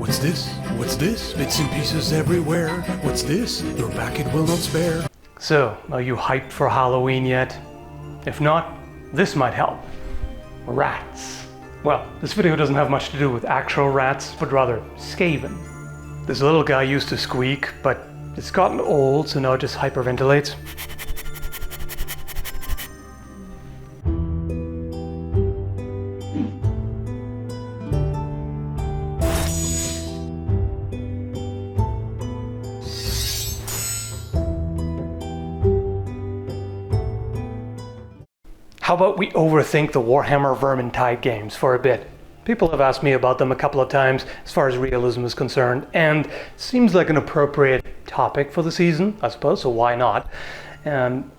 What's this? What's this? Bits and pieces everywhere. What's this? Your back it will not spare. So, are you hyped for Halloween yet? If not, this might help. Rats. Well, this video doesn't have much to do with actual rats, but rather Skaven. This little guy used to squeak, but it's gotten old, so now it just hyperventilates. How about we overthink the Warhammer Vermintide games for a bit? People have asked me about them a couple of times as far as realism is concerned, and seems like an appropriate topic for the season, I suppose, so why not?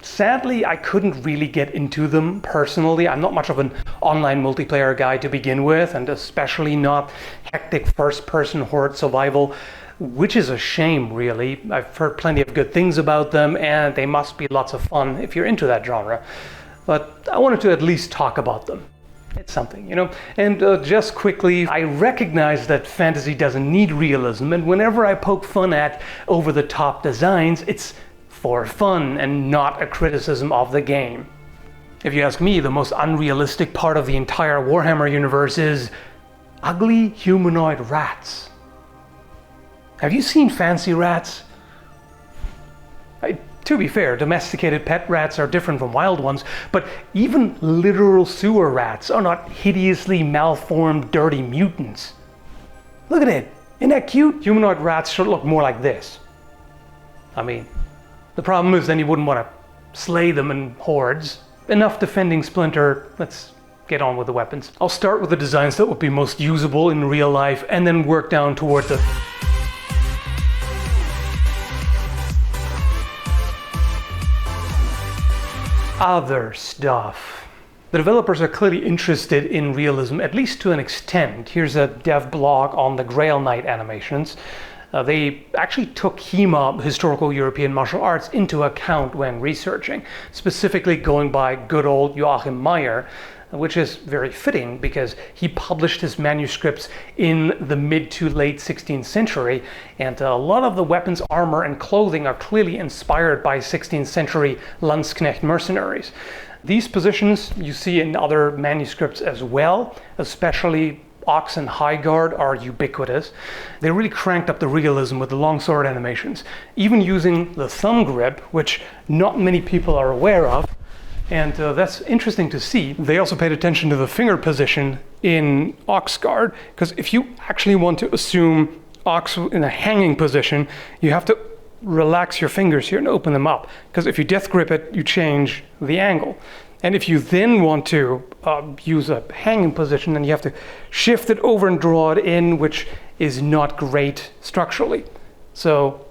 Sadly, I couldn't really get into them personally. I'm not much of an online multiplayer guy to begin with, and especially not hectic first-person horde survival, which is a shame, really. I've heard plenty of good things about them, and they must be lots of fun if you're into that genre. But I wanted to at least talk about them. It's something, you know? And just quickly, I recognize that fantasy doesn't need realism, and whenever I poke fun at over-the-top designs, it's for fun and not a criticism of the game. If you ask me, the most unrealistic part of the entire Warhammer universe is ugly humanoid rats. Have you seen fancy rats? To be fair, domesticated pet rats are different from wild ones, but even literal sewer rats are not hideously malformed, dirty mutants. Look at it! Isn't that cute? Humanoid rats should look more like this. I mean, the problem is then you wouldn't want to slay them in hordes. Enough defending Splinter, let's get on with the weapons. I'll start with the designs that would be most usable in real life, and then work down toward the other stuff. The developers are clearly interested in realism, at least to an extent. Here's a dev blog on the Grail Knight animations. They actually took HEMA, historical European martial arts, into account when researching, specifically going by good old Joachim Meyer, which is very fitting because he published his manuscripts in the mid to late 16th century, and a lot of the weapons, armor, and clothing are clearly inspired by 16th century Landsknecht mercenaries. These positions you see in other manuscripts as well, especially Ox and Highguard are ubiquitous. They really cranked up the realism with the longsword animations, even using the thumb grip, which not many people are aware of. And that's interesting to see. They also paid attention to the finger position in Oxguard, because if you actually want to assume Ox in a hanging position, you have to relax your fingers here and open them up, because if you death grip it, you change the angle. And if you then want to use a hanging position, then you have to shift it over and draw it in, which is not great structurally. So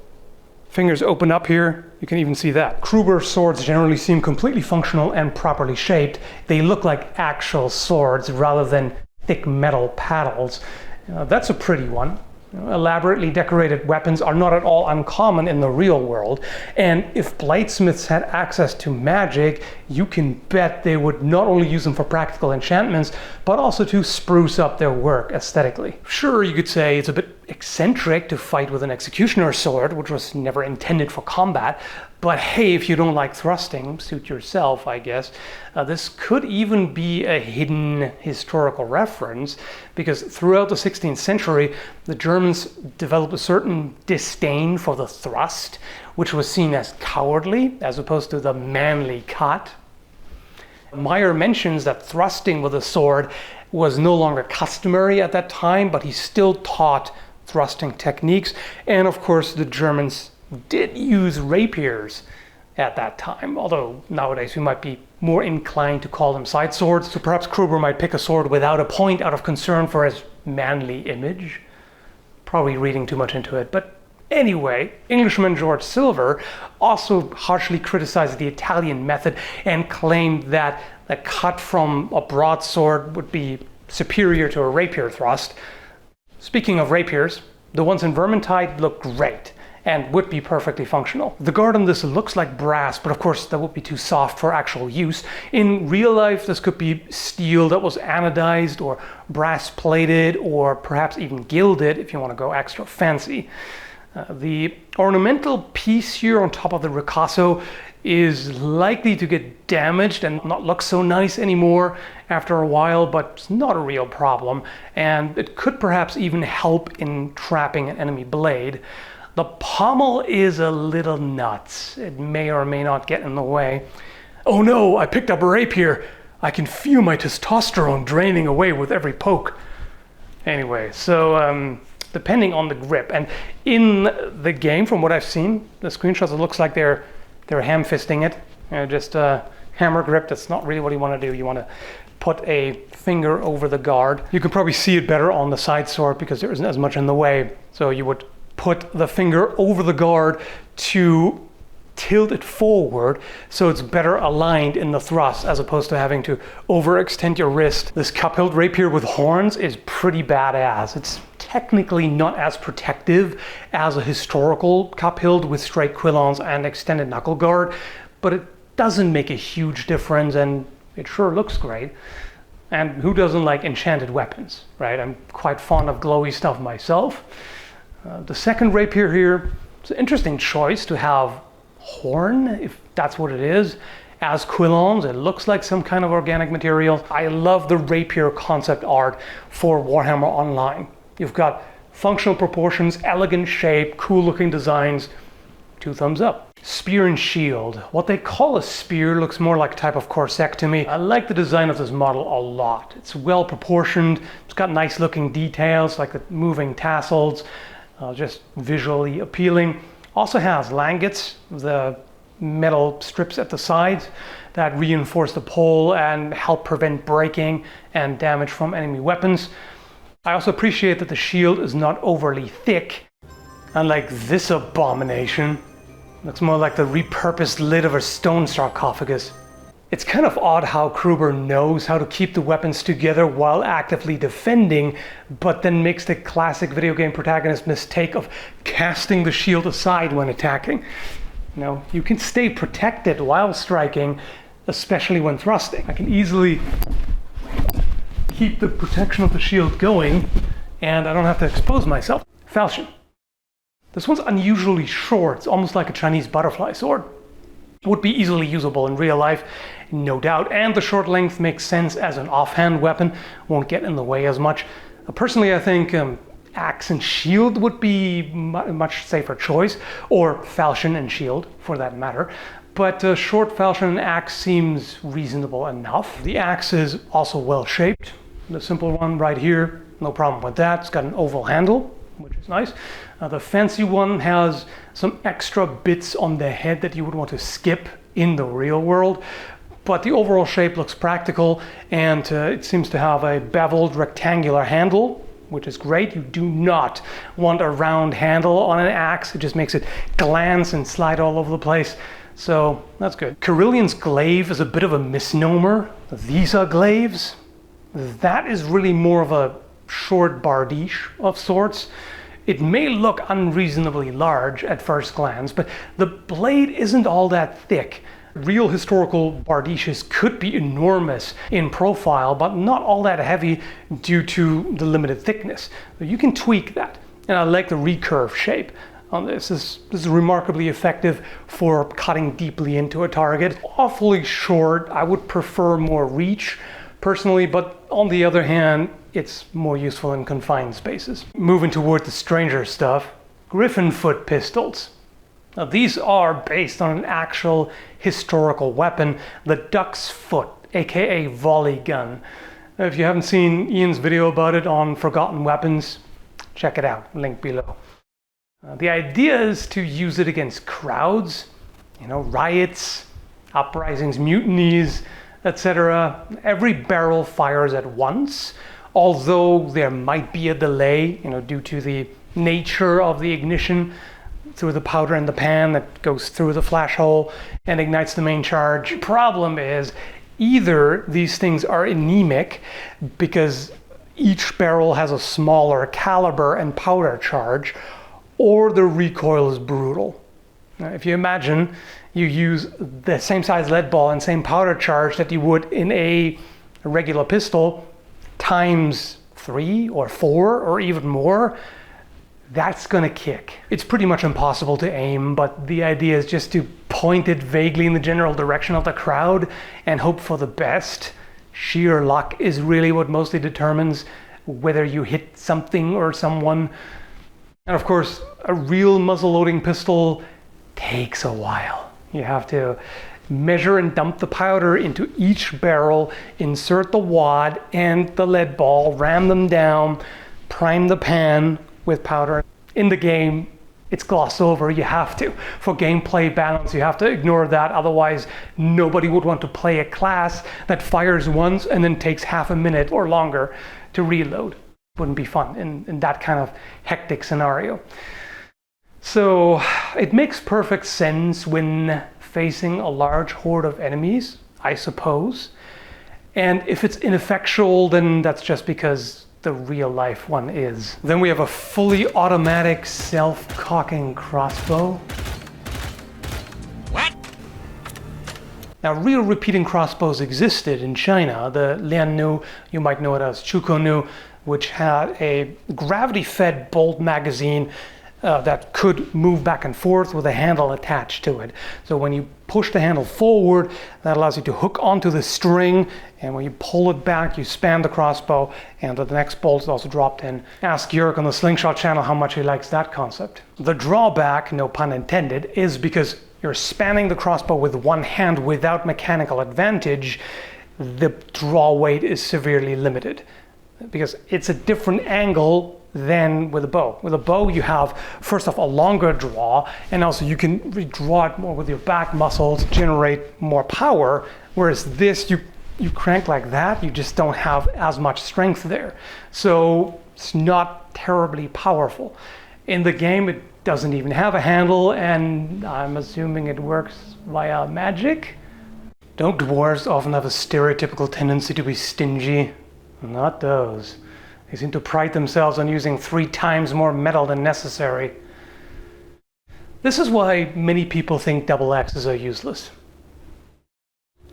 fingers open up here, you can even see that. Kruber swords generally seem completely functional and properly shaped. They look like actual swords rather than thick metal paddles. That's a pretty one. Elaborately decorated weapons are not at all uncommon in the real world, and if bladesmiths had access to magic, you can bet they would not only use them for practical enchantments, but also to spruce up their work aesthetically. Sure, you could say it's a bit eccentric to fight with an executioner's sword, which was never intended for combat, but hey, if you don't like thrusting, suit yourself, I guess. This could even be a hidden historical reference, because throughout the 16th century, the Germans developed a certain disdain for the thrust, which was seen as cowardly, as opposed to the manly cut. Meyer mentions that thrusting with a sword was no longer customary at that time, but he still taught thrusting techniques, and of course the Germans did use rapiers at that time, although nowadays we might be more inclined to call them side swords, so perhaps Kruber might pick a sword without a point out of concern for his manly image. Probably reading too much into it, but anyway, Englishman George Silver also harshly criticized the Italian method and claimed that a cut from a broadsword would be superior to a rapier thrust. Speaking of rapiers, the ones in Vermintide look great. and would be perfectly functional. The guard on this looks like brass, but of course that would be too soft for actual use. In real life, this could be steel that was anodized or brass plated or perhaps even gilded if you want to go extra fancy. The ornamental piece here on top of the ricasso is likely to get damaged and not look so nice anymore after a while, but it's not a real problem, and it could perhaps even help in trapping an enemy blade. The pommel is a little nuts. It may or may not get in the way. Oh no, I picked up a rapier. I can feel my testosterone draining away with every poke. Anyway, so depending on the grip, and in the game, from what I've seen, the screenshots, it looks like they're ham-fisting it. Just a hammer grip. That's not really what you want to do. You want to put a finger over the guard. You can probably see it better on the side sword because there isn't as much in the way. So you would put the finger over the guard to tilt it forward so it's better aligned in the thrust as opposed to having to overextend your wrist. This cup-hilt rapier with horns is pretty badass. It's technically not as protective as a historical cup-hilt with straight quillons and extended knuckle guard, but it doesn't make a huge difference and it sure looks great. And who doesn't like enchanted weapons, right? I'm quite fond of glowy stuff myself. The second rapier here, it's an interesting choice to have horn, if that's what it is, as quillons. It looks like some kind of organic material. I love the rapier concept art for Warhammer Online. You've got functional proportions, elegant shape, cool looking designs. 2 thumbs up. Spear and shield. What they call a spear looks more like a type of corset to me. I like the design of this model a lot. It's well proportioned. It's got nice looking details like the moving tassels. Just visually appealing. Also has langets, the metal strips at the sides that reinforce the pole and help prevent breaking and damage from enemy weapons. I also appreciate that the shield is not overly thick, unlike this abomination. Looks more like the repurposed lid of a stone sarcophagus. It's kind of odd how Kruber knows how to keep the weapons together while actively defending, but then makes the classic video game protagonist mistake of casting the shield aside when attacking. Now, you can stay protected while striking, especially when thrusting. I can easily keep the protection of the shield going, and I don't have to expose myself. Falchion. This one's unusually short. It's almost like a Chinese butterfly sword. Would be easily usable in real life, no doubt, and the short length makes sense as an offhand weapon, won't get in the way as much. Personally, I think axe and shield would be a much safer choice, or falchion and shield for that matter, but short falchion and axe seems reasonable enough. The axe is also well shaped, the simple one right here, no problem with that. It's got an oval handle, which is nice. The fancy one has some extra bits on the head that you would want to skip in the real world, but the overall shape looks practical, and it seems to have a beveled rectangular handle, which is great. You do not want a round handle on an axe. It just makes it glance and slide all over the place, so that's good. Kerillian's glaive is a bit of a misnomer. These are glaives. That is really more of a short bardiche of sorts. It may look unreasonably large at first glance, but the blade isn't all that thick. Real historical bardiches could be enormous in profile, but not all that heavy due to the limited thickness. You can tweak that, and I like the recurve shape on this. This is remarkably effective for cutting deeply into a target. Awfully short. I would prefer more reach personally, but on the other hand, it's more useful in confined spaces. Moving toward the stranger stuff, Griffon foot pistols. Now these are based on an actual historical weapon, the duck's foot, aka volley gun. If you haven't seen Ian's video about it on Forgotten Weapons, check it out, link below. The idea is to use it against crowds, riots, uprisings, mutinies, etc. Every barrel fires at once, although there might be a delay, due to the nature of the ignition through the powder in the pan that goes through the flash hole and ignites the main charge. Problem is, either these things are anemic because each barrel has a smaller caliber and powder charge, or the recoil is brutal. Now, if you imagine you use the same size lead ball and same powder charge that you would in a regular pistol times 3 or 4 or even more, that's gonna kick. It's pretty much impossible to aim, but the idea is just to point it vaguely in the general direction of the crowd and hope for the best. Sheer luck is really what mostly determines whether you hit something or someone. And of course, a real muzzle-loading pistol takes a while. You have to measure and dump the powder into each barrel, insert the wad and the lead ball, ram them down, prime the pan with powder. In the game, it's glossed over. You have to. For gameplay balance, you have to ignore that. Otherwise, nobody would want to play a class that fires once and then takes half a minute or longer to reload. Wouldn't be fun in that kind of hectic scenario. So it makes perfect sense when facing a large horde of enemies, I suppose. And if it's ineffectual, then that's just because the real life one is. Then we have a fully automatic self-cocking crossbow. What? Now, real repeating crossbows existed in China. The Liannu, you might know it as Chukonu, which had a gravity-fed bolt magazine that could move back and forth with a handle attached to it. So when you push the handle forward, that allows you to hook onto the string, and when you pull it back, you span the crossbow, and the next bolt is also dropped in. Ask Jörg on the Slingshot channel how much he likes that concept. The drawback, no pun intended, is because you're spanning the crossbow with one hand without mechanical advantage, the draw weight is severely limited, because it's a different angle than with a bow. With a bow, you have, first off, a longer draw, and also you can draw it more with your back muscles, generate more power, whereas this, you crank like that, you just don't have as much strength there. So it's not terribly powerful. In the game, it doesn't even have a handle, and I'm assuming it works via magic. Don't dwarves often have a stereotypical tendency to be stingy? Not those. They seem to pride themselves on using 3 times more metal than necessary. This is why many people think double axes are useless.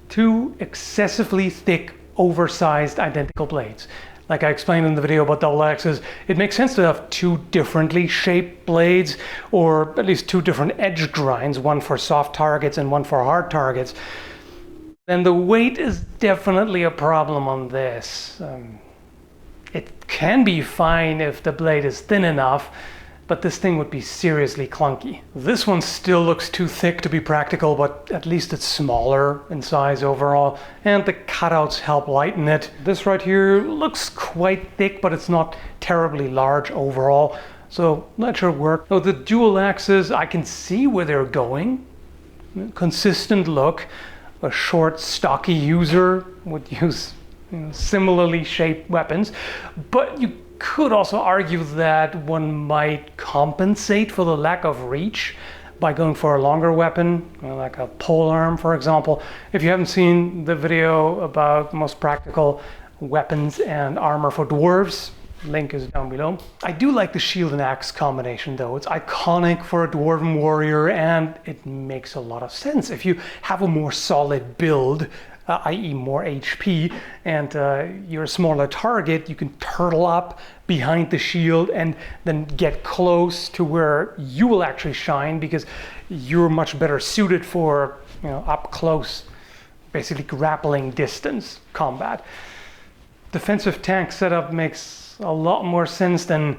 2 excessively thick, oversized, identical blades. Like I explained in the video about double axes, it makes sense to have 2 differently shaped blades, or at least 2 different edge grinds, one for soft targets and one for hard targets. Then the weight is definitely a problem on this. It can be fine if the blade is thin enough, but this thing would be seriously clunky. This one still looks too thick to be practical, but at least it's smaller in size overall, and the cutouts help lighten it. This right here looks quite thick, but it's not terribly large overall, so that should work. Oh, the dual axes, I can see where they're going. Consistent look. A short, stocky user would use similarly shaped weapons, but you could also argue that one might compensate for the lack of reach by going for a longer weapon, like a polearm, for example. If you haven't seen the video about most practical weapons and armor for dwarves, link is down below. I do like the shield and axe combination though. It's iconic for a dwarven warrior, and it makes a lot of sense. If you have a more solid build, i.e. more HP, and you're a smaller target, you can turtle up behind the shield and then get close to where you will actually shine, because you're much better suited for, up close, basically grappling distance combat. Defensive tank setup makes a lot more sense than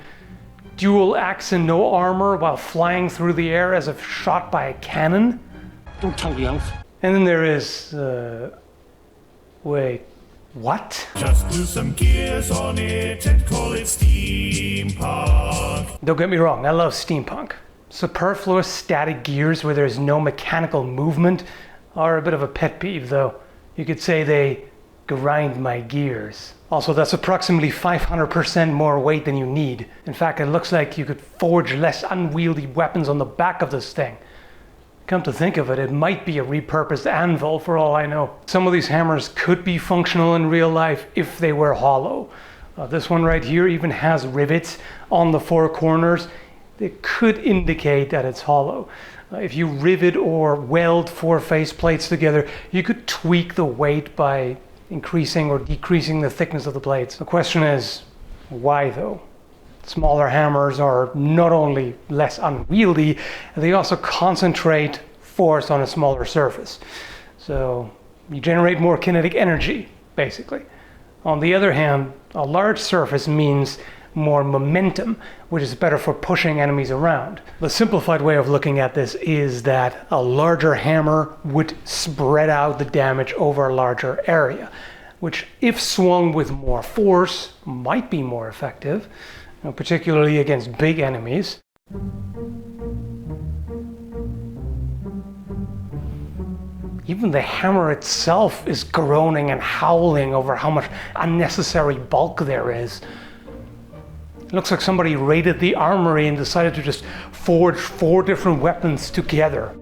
dual axe and no armor while flying through the air as if shot by a cannon. Don't tell the elf. And then there is wait, what? Just do some gears on it and call it steampunk. Don't get me wrong, I love steampunk. Superfluous static gears where there's no mechanical movement are a bit of a pet peeve though. You could say they grind my gears. Also, that's approximately 500% more weight than you need. In fact, it looks like you could forge less unwieldy weapons on the back of this thing. Come to think of it, it might be a repurposed anvil for all I know. Some of these hammers could be functional in real life if they were hollow. This one right here even has rivets on the 4 corners. it could indicate that it's hollow. If you rivet or weld 4 faceplates together, you could tweak the weight by increasing or decreasing the thickness of the plates. The question is, why though? Smaller hammers are not only less unwieldy, they also concentrate force on a smaller surface. So you generate more kinetic energy, basically. On the other hand, a large surface means more momentum, which is better for pushing enemies around. The simplified way of looking at this is that a larger hammer would spread out the damage over a larger area, which, if swung with more force, might be more effective, particularly against big enemies. Even the hammer itself is groaning and howling over how much unnecessary bulk there is. It looks like somebody raided the armory and decided to just forge 4 different weapons together.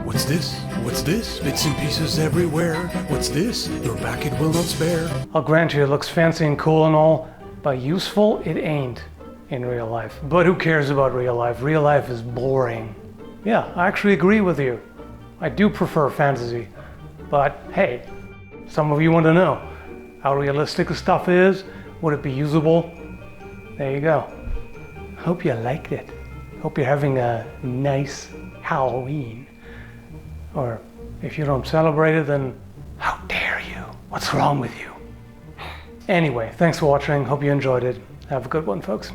What's this? What's this? Bits and pieces everywhere. What's this? Your back it will not spare. I'll grant you it looks fancy and cool and all, but useful it ain't in real life. But who cares about real life? Real life is boring. Yeah, I actually agree with you. I do prefer fantasy. But hey, some of you want to know how realistic the stuff is. Would it be usable? There you go. Hope you liked it. Hope you're having a nice Halloween. Or if you don't celebrate it, then how dare you? What's wrong with you? Anyway, thanks for watching. Hope you enjoyed it. Have a good one, folks.